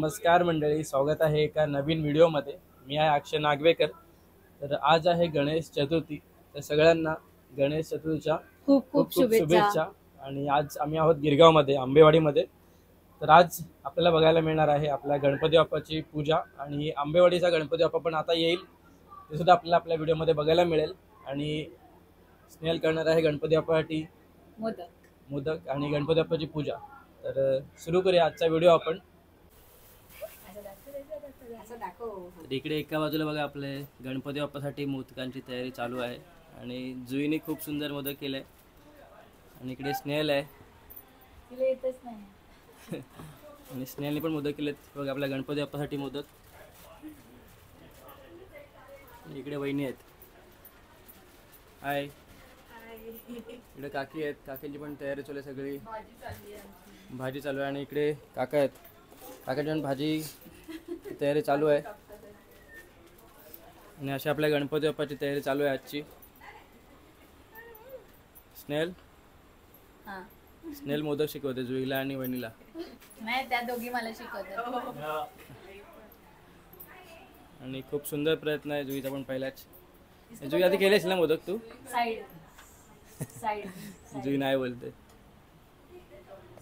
नमस्कार मंडळी, स्वागत आहे एका नवीन व्हिडिओमध्ये। मी आहे अक्षय नागवेकर। तर आज आहे गणेश चतुर्थी, तर सगळ्यांना गणेश चतुर्थीच्या खूप खूप शुभेच्छा। आणि आज आम्ही आहोत गिरगावमध्ये, आंबेवाडीमध्ये। तर आज आपल्याला बघायला मिळणार आहे आपल्या गणपती बाप्पाची पूजा, आणि आंबेवाडीचा गणपती बाप्पा पण आता येईल, ते सुद्धा आपल्याला आपल्या व्हिडिओमध्ये बघायला मिळेल। आणि स्नेहल करणार आहे गणपती बाप्पासाठी मोदक आणि गणपती बाप्पाची पूजा। तर सुरू करूया आजचा व्हिडिओ आपण। तर इकडे एका बाजूला बघा आपले गणपती बाप्पासाठी मोदकांची तयारी चालू आहे, आणि जुईने खूप सुंदर मोदक केले। आणि इकडे स्नेहल आहे, तिला येतच नाही आणि स्नेहलने पण मोदक केलेत बघा आपल्या गणपती बाप्पासाठी मोदक। इकडे वहिनी आहेत, हाय। इकडे काकी आहेत, काकींची पण तयारी चालू आहे, सगळी भाजी चालू आहे। आणि इकडे काका आहेत, काकांची पण भाजी तयारी चालू आहे। आणि अशा आपल्या गणपती बाप्पाची तयारी चालू आहे आजची। स्नेहल मोदक शिकवते जुईला आणि वहिनीला। नाही, त्या दोघी मला शिकवतात। आणि खूप सुंदर प्रयत्न आहे जुईचा पण पहिलाच। जुई आधी केलेस ना मोदक तू? साइड जुई नाही बोलते।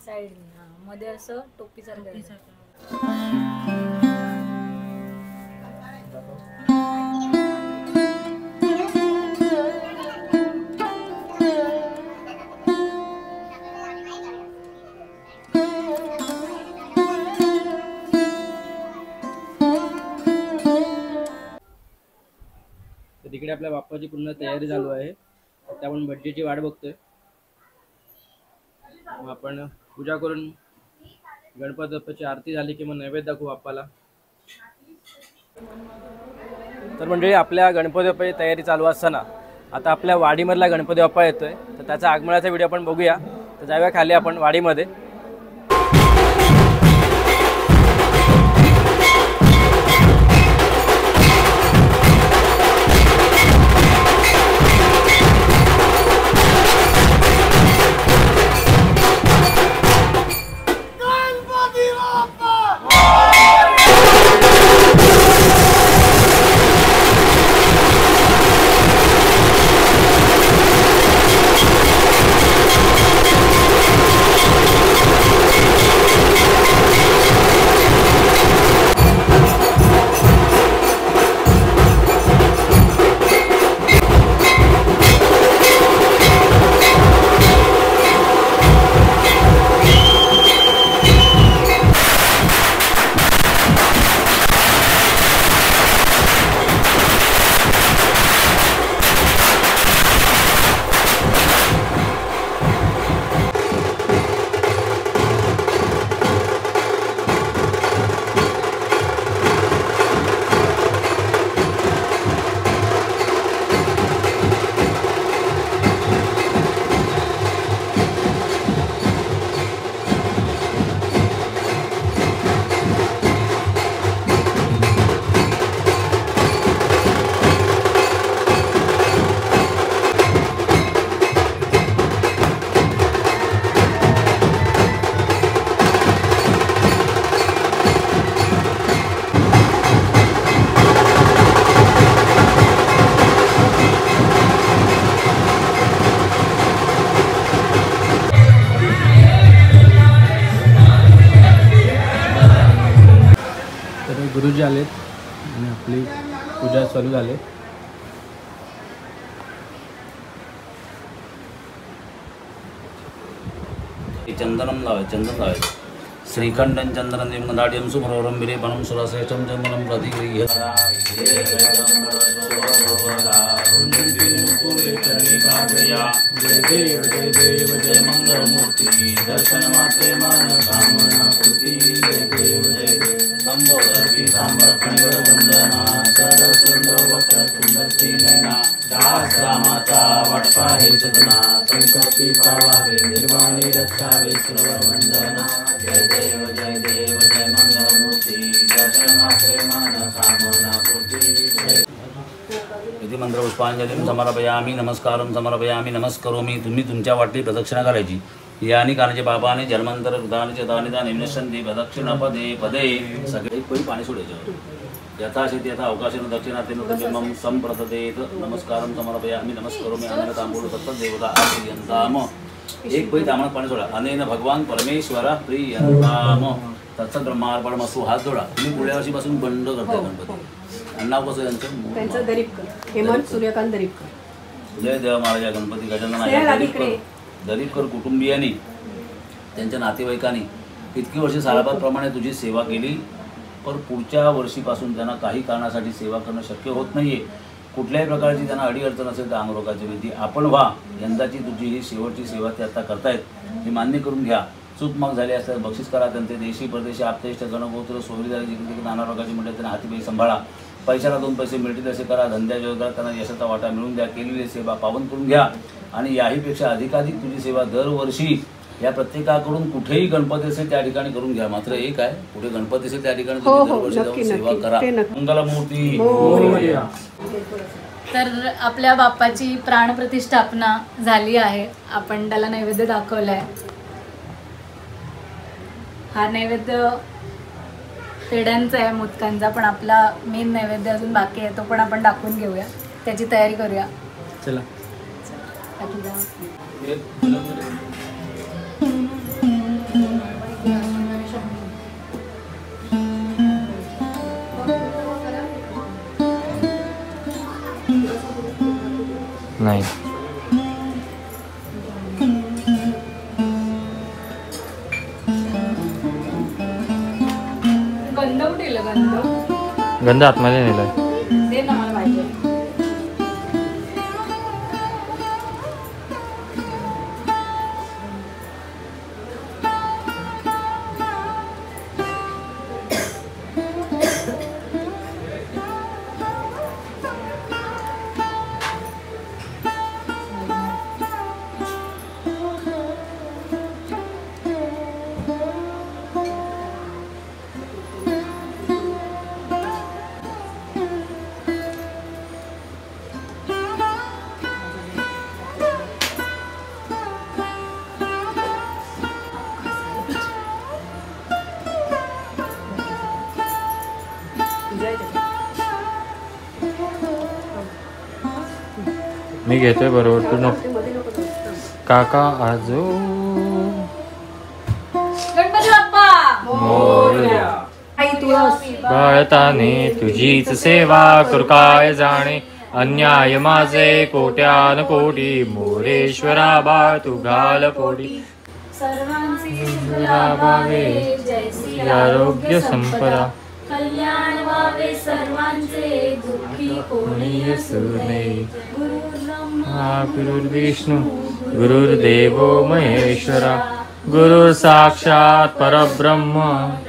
साइड मध्ये असं टोपी सारखं। तर तिकडे आपल्या बाप्पाची पूर्ण तयारी चालू आहे, आता आपण भटजीची वाट बघतोय। मग आपण पूजा करून गणपती बाप्पाची आरती झाली की मग नैवेद्य दाखवू बाप्पाला। तर म्हणजे आपल्या गणपती बाप्पाची तयारी चालू असताना आता आपल्या वाडीमधला गणपती बाप्पा येतोय, तर त्याचा आगमनाचा व्हिडिओ आपण बघूया। तर जाऊया खाली आपण वाडीमध्ये। गुरुजी आलेत आणि आपली पूजा चालू झाली। चंदनम लावायचं, चंदन लावायचं। श्रीखंडन चंदनं देवनाट्यम सुभ्रवरम बिरेपणम सुरसेचम चंदनम प्रतिगृह्य जय देव जय देव जय मंगलमूर्ती दर्शन मात्रे मन कामना पूर्ती। जय देव जय देव संबोधर्पी सांबरखंड वंदना कर सुंदर वक्र सुंदर नयना दास रामाचा वाटपा हे सदना संकटी पावावे निर्वाणी रक्षावे सर्व वंदना। जय देव जय मंगलमूर्ती दर्शन मात्रे मन कामना पूर्ती। इति मंत्रपुष्पांजलिं समर्पयामि, नमस्कारं समर्पयामि, नमस्करोमि। तुम्ही तुमच्या वाटी प्रदक्षिणा करायची। यानी कानाचे पापाने जन्मांतर कृतानि च तानि तानि विनश्यन्ति प्रदक्षिणपदे पदे सगळे एक पळी पाणी सोडायचं यथाशक्ती यथा अवकाशेन दक्षिणातेन बिंबं संप्रततेत नमस्कारं समर्पयामि नमस्करोमि अन्नतांबूल तत्तदेवता आप्रियन्ताम एक पळी तांबळात पाणी सोडा अनेन भगवान परमेश्वर प्रियन्ताम तत्सत ब्रह्मार्पणमस्तु हात जोडा तुम्ही पुढल्या वर्षीपासून बंद करताय गणपती नाव कसं त्यांचं दरीपकर हेमंत सूर्यकांत दरीपकर जय देव महाराज गणपती गजानन दरीपकर कुटुंबियांनी त्यांच्या नातेवाईकांनी इतकी वर्षे सालाबादप्रमाणे तुझी सेवा केली पण पुढच्या वर्षीपासून त्यांना काही कारणासाठी सेवा करणं शक्य होत नाहीये कुठल्याही प्रकारची त्यांना अडीअडचण असेल तर अंगरोगाची विधी आपण व्हा यंदाची तुझी ही शेवटची सेवा ते आता करतायत हे मान्य करून घ्या चूक मग झाली असल्यास बक्षीस करा त्यांचे देशी परदेशी आप्तेष्ट गणगोत्र सोयीदार जिकडे नाना प्रकारची मंडळी त्यांना हातीपाई सांभाळा पैशाला 2 पैसे मिळतील असे करा धंद्याच्या व्यवहारात त्यांना यशाचा वाटा मिळून द्या केलेली सेवा पावन करून घ्या आणि याहीपेक्षा अधिकाधिक तुझी सेवा दरवर्षी या प्रत्येकाकडून कुठेही गणपती असेल त्या ठिकाणी करून घ्या मात्र एक आहे कुठे गणपती असेल त्या ठिकाणी तुम्ही दरवर्षी जाऊन सेवा करा मंगलमूर्ती तर आपल्या बाप्पाची प्राणप्रतिष्ठापना झाली आहे आपण त्याला नैवेद्य दाखवलाय हा नैवेद्य पेढ्यांचा आहे मोदकांचा पण आपला मेन नैवेद्य अजून बाकी आहे तो पण आपण दाखवून घेऊया त्याची तयारी करूया चला नाही गंध कुठे गेलं गंध गंध आतमध्ये नेलाय दे ना मला पाहिजे मी घेतोय बरोबर तू नको काका आजो गणपती बाप्पा मोरया आई तुळस बाळताने तुझीच सेवा करू काय जाणे अन्याय माझे कोट्यान कोटी मोरेश्वरा बाळ तू घाल पोटी सर्वांची लाभावे जयसी आरोग्य संपदा कल्याण व्हावे सर्वांचे दुःखी कोणी असू नये हा गुरुर्विष्णू गुरुर्देवो महेश्वरा गुरुर साक्षात परब्रह्म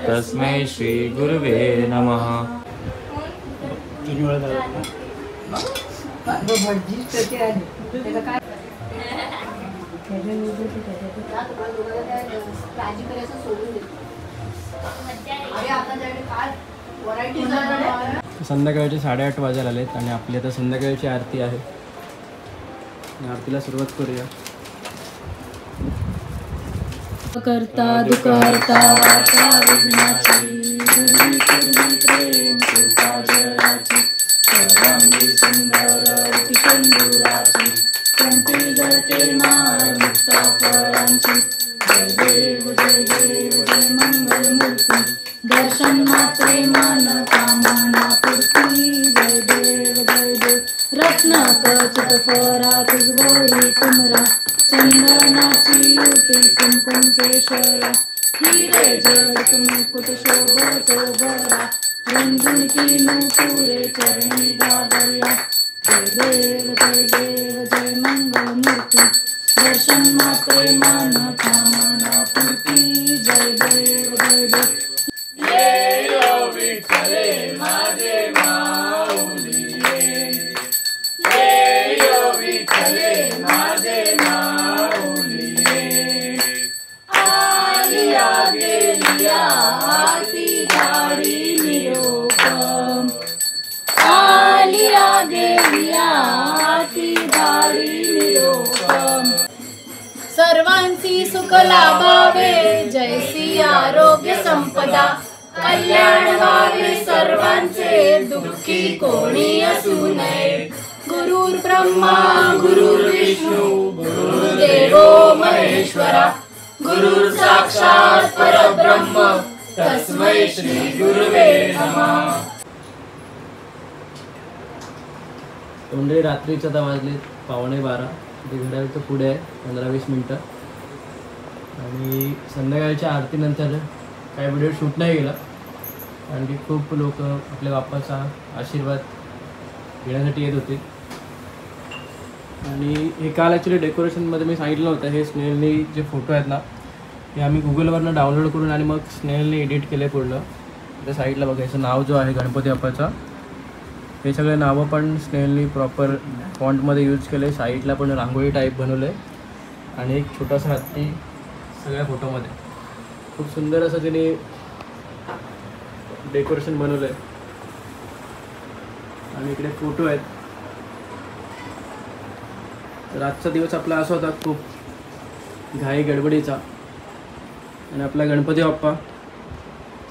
तस्मै श्री गुरुवे नमः भटजी त्याचे आहे त्याचं काय काळजी करायचं सोडून दे अरे आता त्याने काय व्हरायटी संध्याकाळचे 8:30 वाजायला आलेत आणि आपली आता संध्याकाळची आरती आहे आरतीला सुरुवात करूया करता दुखहर्ता वार्ता विघ्नाची गुरुनी पूर्णी प्रेम कृपा जयाची सर्वांगी सुंदर पिशंडुराची कंठी गळते माळ मुक्ता फळांची जय देव जय मंगलमूर्ती दर्शन मात्रे मान कामना पूर्ती जय देव रत्न कचित फरा तुझगोरी कुमरा चंदनाची युटी कुंकुम केशरा हिरे जड मुकुट शोभतो बरा रंजुकी नुपुरे चरणी गाभया जय देव जय मंगलमूर्ती दर्शन मात्रे मान कामना पूर्ती जय देव विठ्ठले माझे माऊली विठ्ठले माझे माऊली आलिया गेलिया आरती झाडी निरोपम आलिया गेलिया आरती झाडी निरोपम सर्वांची सुख सुख लाभावे, जैसी आरोग्य संपदा, कल्याण व्हावे सर्वांचे, दुःखी कोणी असू नये. गुरुर् ब्रह्मा गुरुर्विष्णू गुरुर्देवो महेश्वरा, गुरुर् साक्षात परब्रह्म, तस्मै श्री गुरुवे नमः. म्हणजे रात्रीचं आता वाजले 11:15. ते घड्याळचं पुढे आहे 15-20 मिनटं. आणि संध्याकाळच्या आरतीनंतर काही व्हिडिओ शूट नाही केला, कारण की खूप लोक आपल्या बाप्पाचा आशीर्वाद घेण्यासाठी येत होते. आणि हे काल ॲक्च्युली डेकोरेशनमध्ये मी सांगितलं होतं, हे स्नेहलने जे फोटो आहेत ना हे आम्ही गुगलवरनं डाउनलोड करून आणि मग स्नेहलने एडिट केले पूर्ण. त्या साईडला बघायचं नाव जो आहे गणपती बाप्पाचा, हे सगळे नावं पण स्नेहलनी प्रॉपर फॉन्टमध्ये यूज केले. साईडला पण रांगोळी टाईप बनवलं आहे आणि एक छोटासा हत्ती सगळ्या फोटोमध्ये. खूप सुंदर असं तिने डेकोरेशन बनवलं आहे. आणि इकडे फोटो आहेत. तर आजचा दिवस आपला असा होता खूप घाई गडबडीचा. आणि आपला गणपती बाप्पा,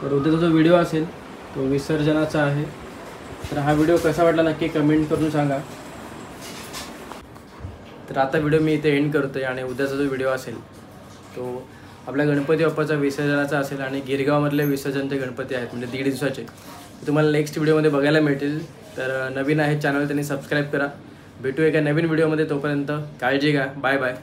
तर उद्याचा जो व्हिडिओ असेल तो विसर्जनाचा आहे. तर हा व्हिडिओ कसा वाटला नक्की कमेंट करून सांगा. तर आता व्हिडिओ मी इथे एंड करतो आहे. आणि उद्याचा जो व्हिडिओ असेल तो आपल्या गणपती बाप्पाचा विसर्जनाचा असेल. आणि गिरगावमधले विसर्जनचे गणपती आहेत म्हणजे 1.5 दिवसाचे, तुम्हाला नेक्स्ट व्हिडिओमध्ये बघायला मिळतील. तर नवीन आहे चॅनल त्यांनी सबस्क्राईब करा. भेटू एका नवीन व्हिडिओमध्ये. तोपर्यंत काळजी घ्या. Bye bye.